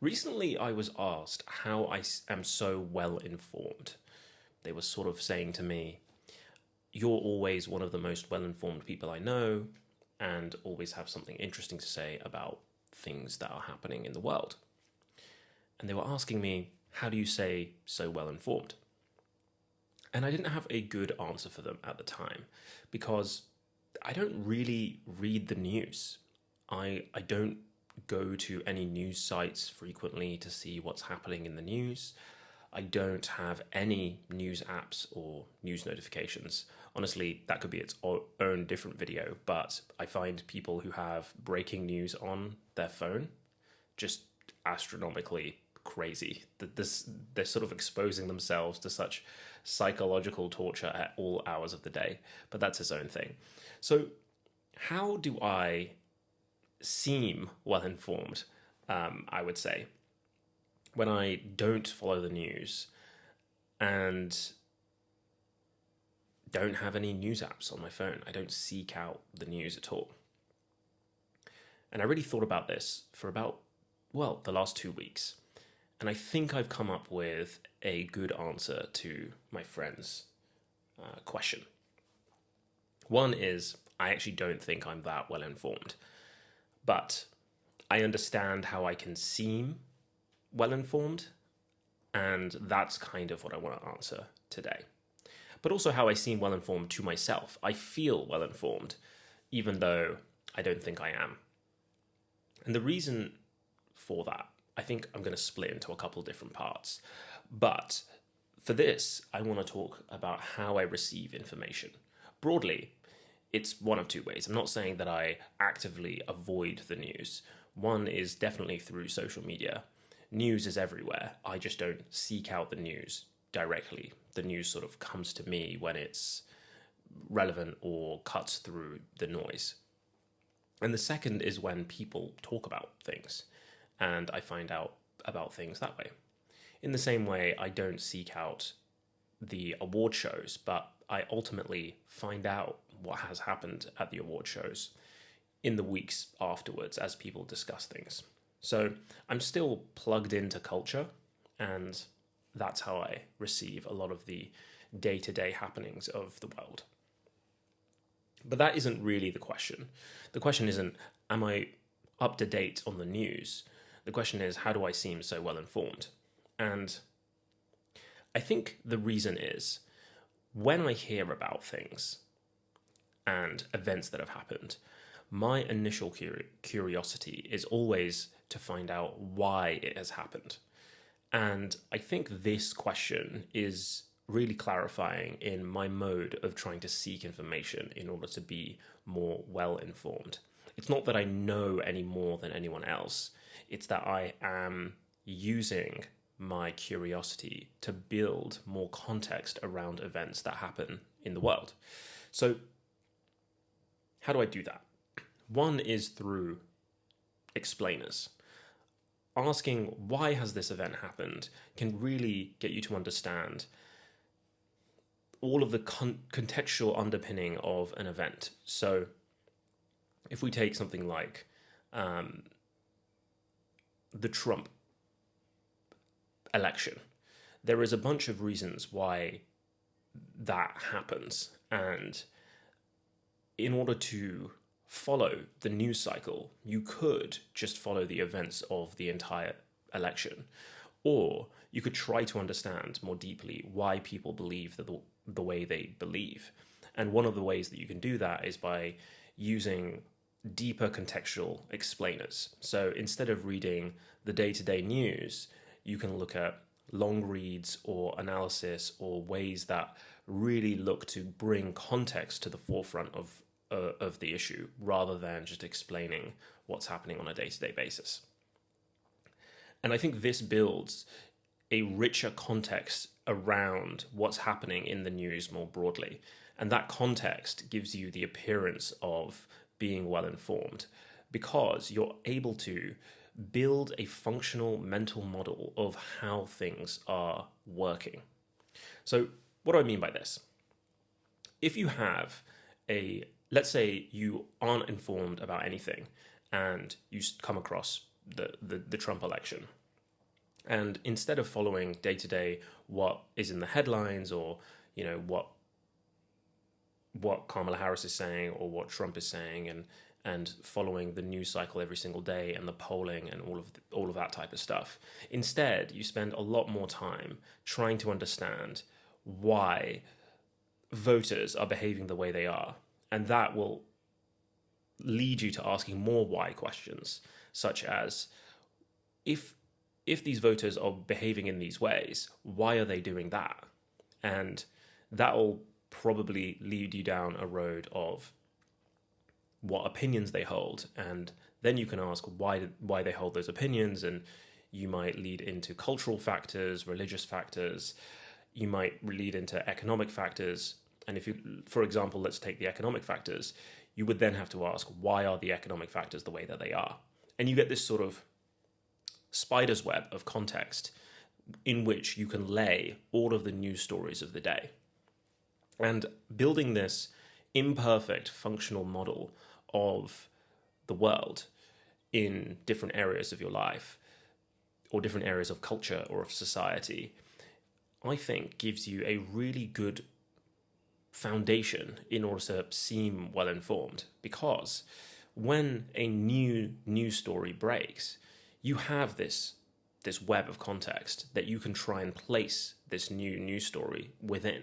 Recently, I was asked how am so well informed. They were sort of saying to me, "You're always one of the most well informed people I know, and always have something interesting to say about things that are happening in the world." And they were asking me, "How do you say so well informed?" And I didn't have a good answer for them at the time because I don't really read the news. I don't go to any news sites frequently to see what's happening in the news. I don't have any news apps or news notifications. Honestly, that could be its own different video, but I find people who have breaking news on their phone just astronomically crazy. They're sort of exposing themselves to such psychological torture at all hours of the day, but that's its own thing. So, how do I seem well informed? I would say when I don't follow the news and don't have any news apps on my phone. I don't seek out the news at all. And I really thought about this for about, well, the last 2 weeks. And I think I've come up with a good answer to my friend's question. One is, I actually don't think I'm that well informed, but I understand how I can seem well informed, and that's kind of what I want to answer today. But also how I seem well informed to myself. I feel well informed, even though I don't think I am. And the reason for that, I think I'm going to split into a couple different parts. But for this, I want to talk about how I receive information. Broadly, it's one of two ways. I'm not saying that I actively avoid the news. One is definitely through social media. News is everywhere. I just don't seek out the news directly. The news sort of comes to me when it's relevant or cuts through the noise. And the second is when people talk about things, and I find out about things that way. In the same way, I don't seek out the award shows, but I ultimately find out what has happened at the award shows in the weeks afterwards as people discuss things. So I'm still plugged into culture, and that's how I receive a lot of the day-to-day happenings of the world. But that isn't really the question. The question isn't, am I up to date on the news? The question is, how do I seem so well informed? And I think the reason is, when I hear about things and events that have happened, my initial curiosity is always to find out why it has happened. And I think this question is really clarifying in my mode of trying to seek information in order to be more well informed. It's not that I know any more than anyone else, it's that I am using my curiosity to build more context around events that happen in the world. So, how do I do that? One is through explainers. Asking why has this event happened can really get you to understand all of the contextual underpinning of an event. So if we take something like the Trump election, there is a bunch of reasons why that happens. And in order to follow the news cycle, you could just follow the events of the entire election, or you could try to understand more deeply why people believe the way they believe. And one of the ways that you can do that is by using deeper contextual explainers. So instead of reading the day-to-day news, you can look at long reads or analysis or ways that really look to bring context to the forefront of the issue rather than just explaining what's happening on a day-to-day basis. And I think this builds a richer context around what's happening in the news more broadly. And that context gives you the appearance of being well informed because you're able to build a functional mental model of how things are working. So, what do I mean by this? If you have let's say you aren't informed about anything and you come across the Trump election, And instead of following day to day what is in the headlines, or what Kamala Harris is saying or what Trump is saying, and following the news cycle every single day and the polling and all of that type of stuff. Instead, you spend a lot more time trying to understand why voters are behaving the way they are, and that will lead you to asking more why questions, such as if these voters are behaving in these ways, why are they doing that? And that will probably lead you down a road of what opinions they hold, and then you can ask why they hold those opinions, and you might lead into cultural factors, religious factors, you might lead into economic factors. And if you, for example, let's take the economic factors, you would then have to ask, why are the economic factors the way that they are? And you get this sort of spider's web of context in which you can lay all of the news stories of the day. And building this imperfect functional model of the world in different areas of your life, or different areas of culture or of society, I think gives you a really good foundation in order to seem well informed. Because when a new news story breaks, you have this web of context that you can try and place this new news story within.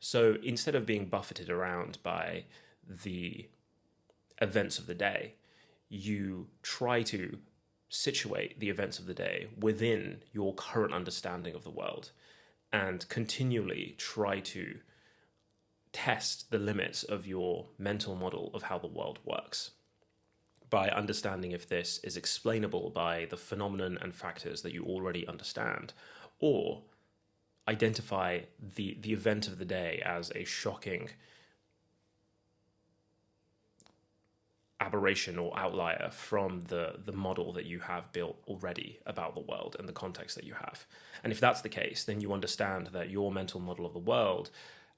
So instead of being buffeted around by the events of the day, you try to situate the events of the day within your current understanding of the world, and continually try to test the limits of your mental model of how the world works, by understanding if this is explainable by the phenomenon and factors that you already understand, or identify the event of the day as a shocking aberration or outlier from the model that you have built already about the world and the context that you have. And if that's the case, then you understand that your mental model of the world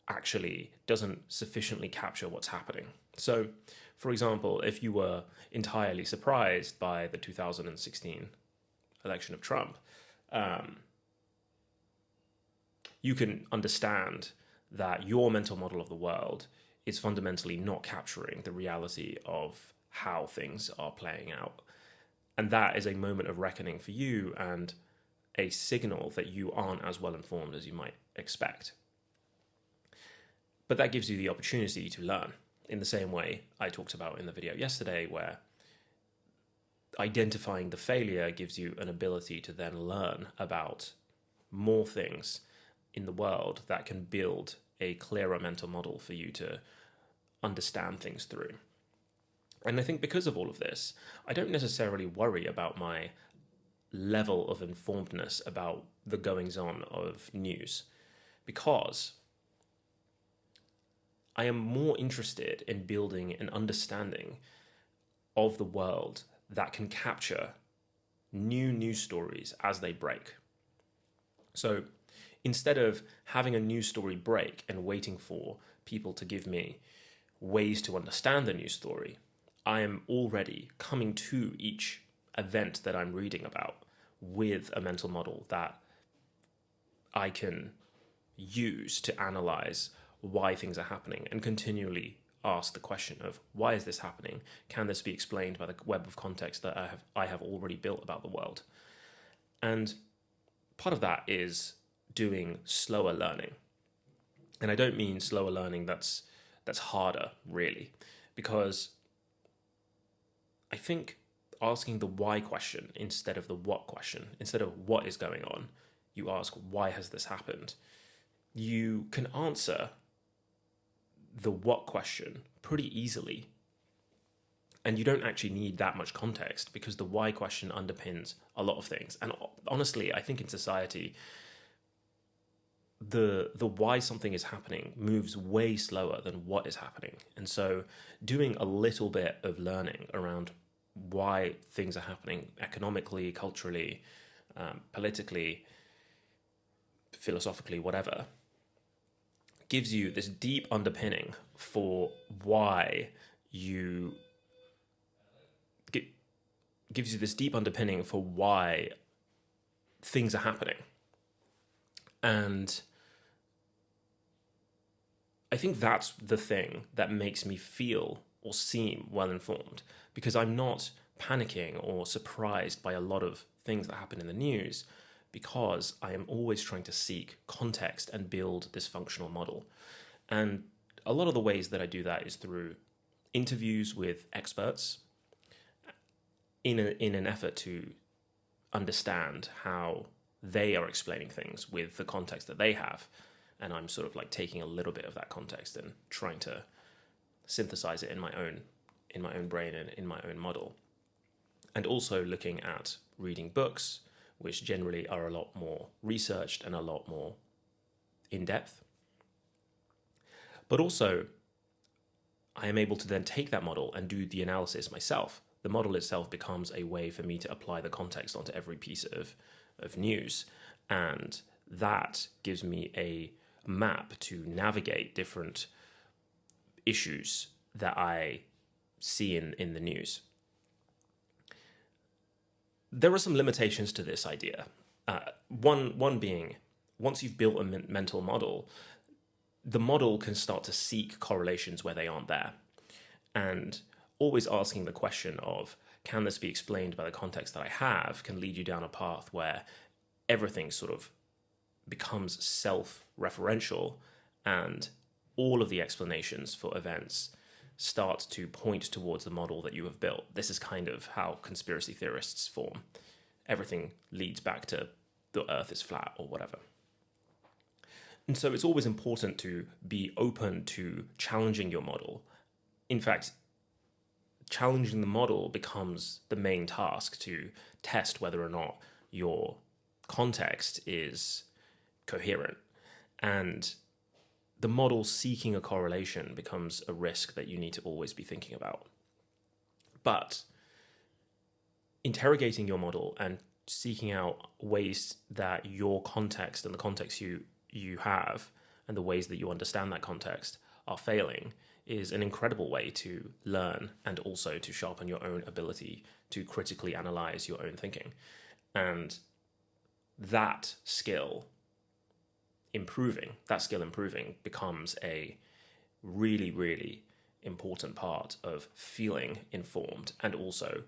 actually doesn't sufficiently capture what's happening. So, for example, if you were entirely surprised by the 2016 election of Trump, you can understand that your mental model of the world is fundamentally not capturing the reality of how things are playing out. And that is a moment of reckoning for you, and a signal that you aren't as well informed as you might expect. But that gives you the opportunity to learn, in the same way I talked about in the video yesterday, where identifying the failure gives you an ability to then learn about more things in the world that can build a clearer mental model for you to understand things through. And I think because of all of this, I don't necessarily worry about my level of informedness about the goings-on of news, because I am more interested in building an understanding of the world that can capture new news stories as they break. So instead of having a news story break and waiting for people to give me ways to understand the news story, I am already coming to each event that I'm reading about with a mental model that I can use to analyze why things are happening, and continually ask the question of, why is this happening? Can this be explained by the web of context that I have already built about the world? And part of that is doing slower learning. And I don't mean slower learning that's harder, really, because I think asking the why question instead of the what question, instead of what is going on, you ask, why has this happened? You can answer the what question pretty easily, and you don't actually need that much context, because the why question underpins a lot of things. And honestly, I think in society, the why something is happening moves way slower than what is happening. And so doing a little bit of learning around why things are happening economically, culturally, politically, philosophically, whatever, gives you this deep underpinning for why you gives you this deep underpinning for why things are happening. And I think that's the thing that makes me feel or seem well informed, because I'm not panicking or surprised by a lot of things that happen in the news, because I am always trying to seek context and build this functional model. And a lot of the ways that I do that is through interviews with experts in an effort to understand how they are explaining things with the context that they have. And I'm sort of like taking a little bit of that context and trying to synthesize it in my own brain and in my own model. And also looking at reading books, which generally are a lot more researched and a lot more in-depth. But also, I am able to then take that model and do the analysis myself. The model itself becomes a way for me to apply the context onto every piece of news. And that gives me a map to navigate different issues that I see in the news. There are some limitations to this idea. One being, once you've built a mental model, the model can start to seek correlations where they aren't there. And always asking the question of, can this be explained by the context that I have, can lead you down a path where everything sort of becomes self-referential and all of the explanations for events start to point towards the model that you have built. This is kind of how conspiracy theorists form. Everything leads back to the earth is flat or whatever. And so it's always important to be open to challenging your model. In fact, challenging the model becomes the main task to test whether or not your context is coherent. And the model seeking a correlation becomes a risk that you need to always be thinking about. But interrogating your model and seeking out ways that your context and the context you have and the ways that you understand that context are failing is an incredible way to learn and also to sharpen your own ability to critically analyze your own thinking. And that skill improving becomes a really, really important part of feeling informed and also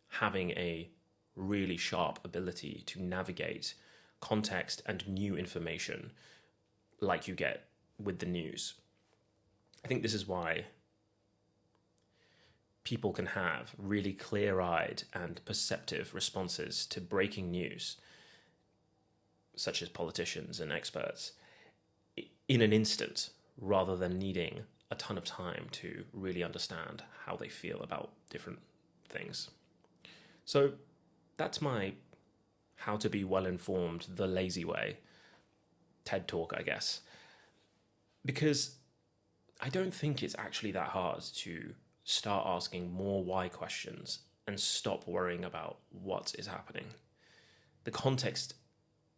having a really sharp ability to navigate context and new information like you get with the news. I think this is why people can have really clear-eyed and perceptive responses to breaking news, such as politicians and experts, in an instant, rather than needing a ton of time to really understand how they feel about different things. So that's my how to be well-informed the lazy way TED Talk, I guess. Because I don't think it's actually that hard to start asking more why questions and stop worrying about what is happening. The context,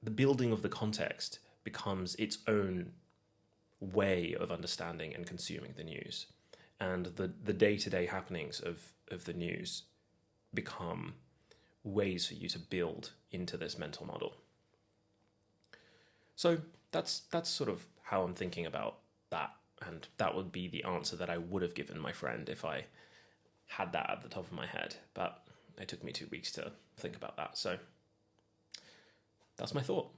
the building of the context becomes its own way of understanding and consuming the news. And the day-to-day happenings of the news become ways for you to build into this mental model. So that's sort of how I'm thinking about that. And that would be the answer that I would have given my friend if I had that at the top of my head. But it took me 2 weeks to think about that. So that's my thought.